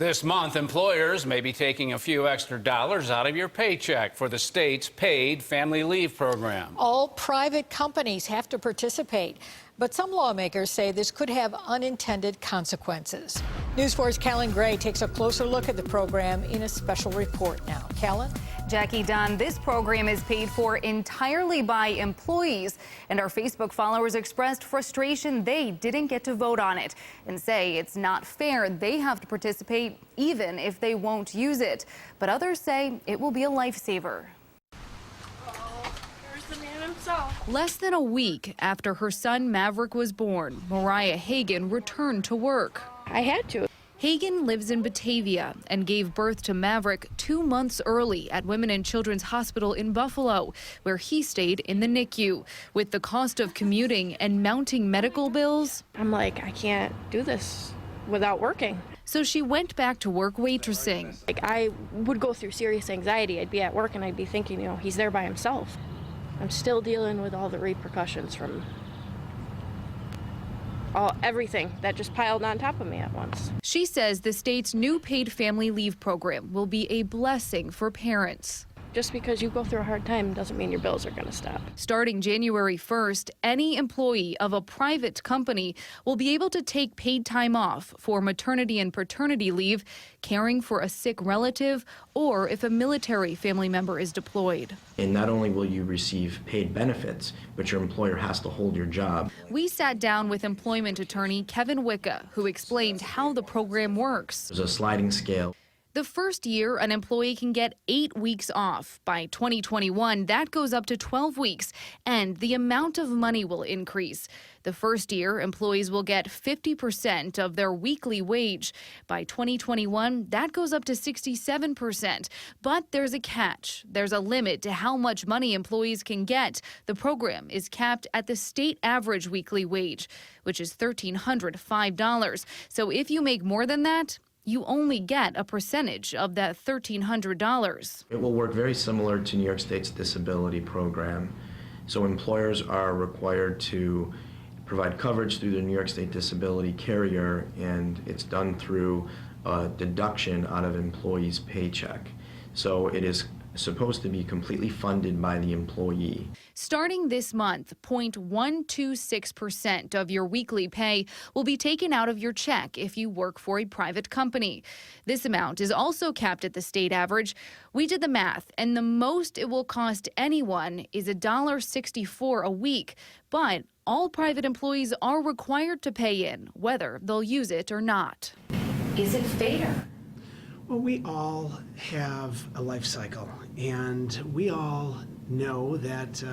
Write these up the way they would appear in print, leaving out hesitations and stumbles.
This month, employers may be taking a few extra dollars out of your paycheck for the state's paid family leave program. All private companies have to participate, but some lawmakers say this could have unintended consequences. News 4's Callan Gray takes a closer look at the program in a special report now. Callan? Jackie Dunn, this program is paid for entirely by employees, and our Facebook followers expressed frustration they didn't get to vote on it and say it's not fair they have to participate even if they won't use it. But others say it will be a lifesaver. There's the man himself. Less than a week after her son Maverick was born, MARIAH HAGEN returned to work. I had to. HAGEN lives in Batavia and gave birth to Maverick 2 months early at Women and Children's Hospital in Buffalo, where he stayed in the NICU. With the cost of commuting and mounting medical bills, I'm like, I can't do this without working. So she went back to work waitressing. Like, I would go through serious anxiety. I'd be at work and I'd be thinking, you know, he's there by himself. I'm still dealing with all the repercussions from everything that just piled on top of me at once. She says the state's new paid family leave program will be a blessing for parents. Just because you go through a hard time doesn't mean your bills are going to stop. Starting January 1st, any employee of a private company will be able to take paid time off for maternity and paternity leave, caring for a sick relative, or if a military family member is deployed. And not only will you receive paid benefits, but your employer has to hold your job. We sat down with employment attorney Kevin WICKA, who explained how the program works. There's a sliding scale. The first year, an employee can get 8 weeks off. By 2021, that goes up to 12 weeks, and the amount of money will increase. The first year, employees will get 50% of their weekly wage. By 2021, that goes up to 67%. But there's a catch. There's a limit to how much money employees can get. The program is capped at the state average weekly wage, which is $1,305. So if you make more than that, you only get a percentage of that $1,300. It will work very similar to New York State's disability program. So employers are required to provide coverage through the New York State disability carrier, and it's done through a deduction out of employee's paycheck. So it is supposed to be completely funded by the employee. Starting this month, 0.126% of your weekly pay will be taken out of your check if you work for a private company. This amount is also capped at the state average. We did the math, and the most it will cost anyone is $1.64 a week. But all private employees are required to pay in, whether they'll use it or not. Is it fair? Well, we all have a life cycle, and we all know that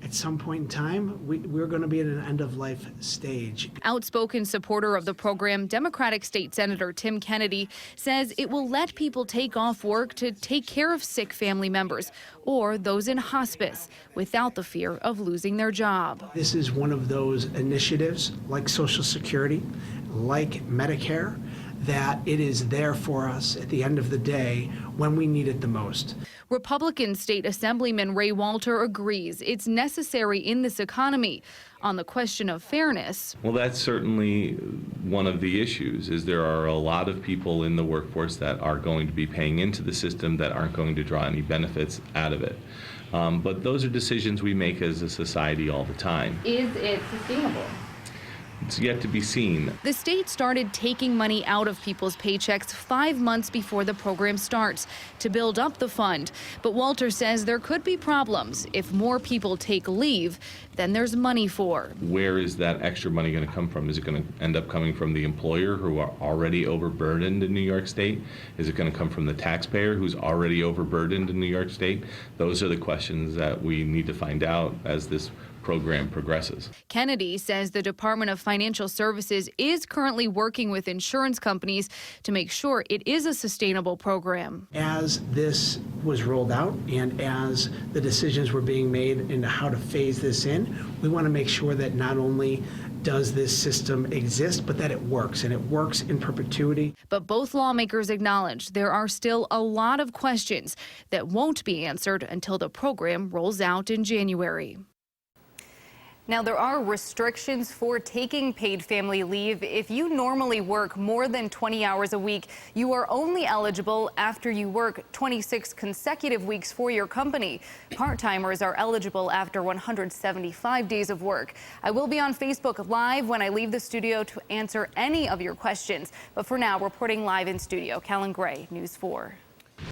at some point in time, we're going to be at an end-of-life stage. Outspoken supporter of the program, Democratic State Senator Tim Kennedy, says it will let people take off work to take care of sick family members or those in hospice without the fear of losing their job. This is one of those initiatives, like Social Security, like Medicare, that it is there for us at the end of the day when we need it the most. Republican State Assemblyman Ray Walter agrees it's necessary in this economy. On the question of fairness, well, that's certainly one of the issues, is there are a lot of people in the workforce that are going to be paying into the system that aren't going to draw any benefits out of it. But those are decisions we make as a society all the time. Is it sustainable? It's yet to be seen. The state started taking money out of people's paychecks 5 months before the program starts to build up the fund. But Walter says there could be problems if more people take leave than there's money for. Where is that extra money going to come from? Is it going to end up coming from the employer who are already overburdened in New York State? Is it going to come from the taxpayer who's already overburdened in New York State? Those are the questions that we need to find out as this program progresses. Kennedy says the Department of Financial Services is currently working with insurance companies to make sure it is a sustainable program. As this was rolled out and as the decisions were being made into how to phase this in, we want to make sure that not only does this system exist, but that it works, and it works in perpetuity. But both lawmakers acknowledge there are still a lot of questions that won't be answered until the program rolls out in January. Now, there are restrictions for taking paid family leave. If you normally work more than 20 hours a week, you are only eligible after you work 26 consecutive weeks for your company. Part-timers are eligible after 175 days of work. I will be on Facebook Live when I leave the studio to answer any of your questions. But for now, reporting live in studio, Callan Gray, News 4.